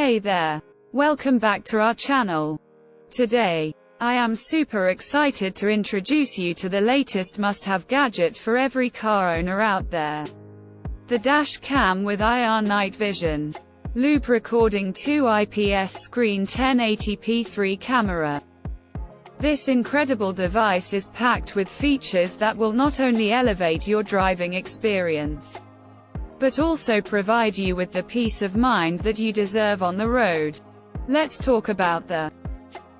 Hey there. Welcome back to our channel. Today, I am super excited to introduce you to the latest must-have gadget for every car owner out there. The dash cam with IR night vision. Loop recording 2 IPS screen 1080p 3 camera. This incredible device is packed with features that will not only elevate your driving experience, but also provide you with the peace of mind that you deserve on the road. Let's talk about the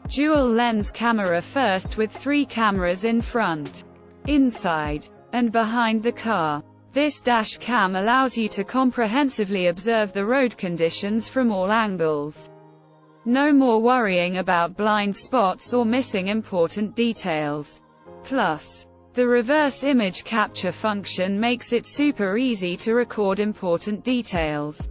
dual lens camera first, with 3 cameras in front, inside, and behind the car. This dash cam allows you to comprehensively observe the road conditions from all angles. No more worrying about blind spots or missing important details. Plus, the reverse image capture function makes it super easy to record important details,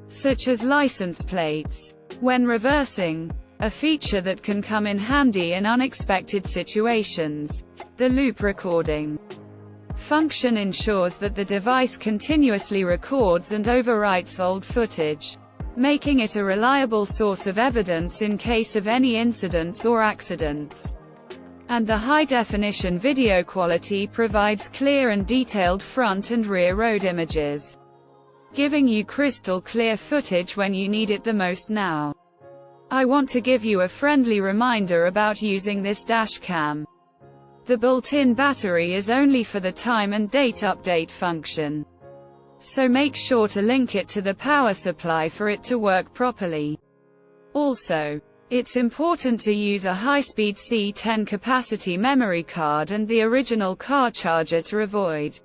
such as license plates, when reversing, a feature that can come in handy in unexpected situations. The loop recording function ensures that the device continuously records and overwrites old footage, making it a reliable source of evidence in case of any incidents or accidents. And the high-definition video quality provides clear and detailed front and rear road images, giving you crystal clear footage when you need it the most. Now, I want to give you a friendly reminder about using this dash cam. The built-in battery is only for the time and date update function, so make sure to link it to the power supply for it to work properly. Also, it's important to use a high-speed C10 capacity memory card and the original car charger to avoid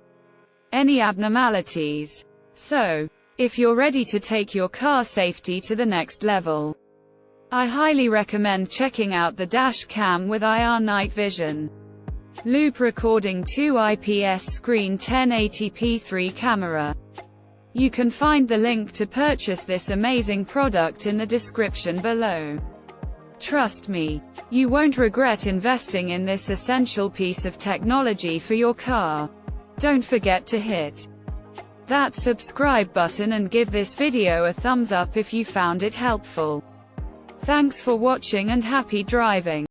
any abnormalities. So, if you're ready to take your car safety to the next level, I highly recommend checking out the dash cam with IR night vision. Loop recording 2 IPS screen 1080p 3 camera. You can find the link to purchase this amazing product in the description below. Trust me, you won't regret investing in this essential piece of technology for your car. Don't forget to hit that subscribe button and give this video a thumbs up if you found it helpful. Thanks for watching and happy driving.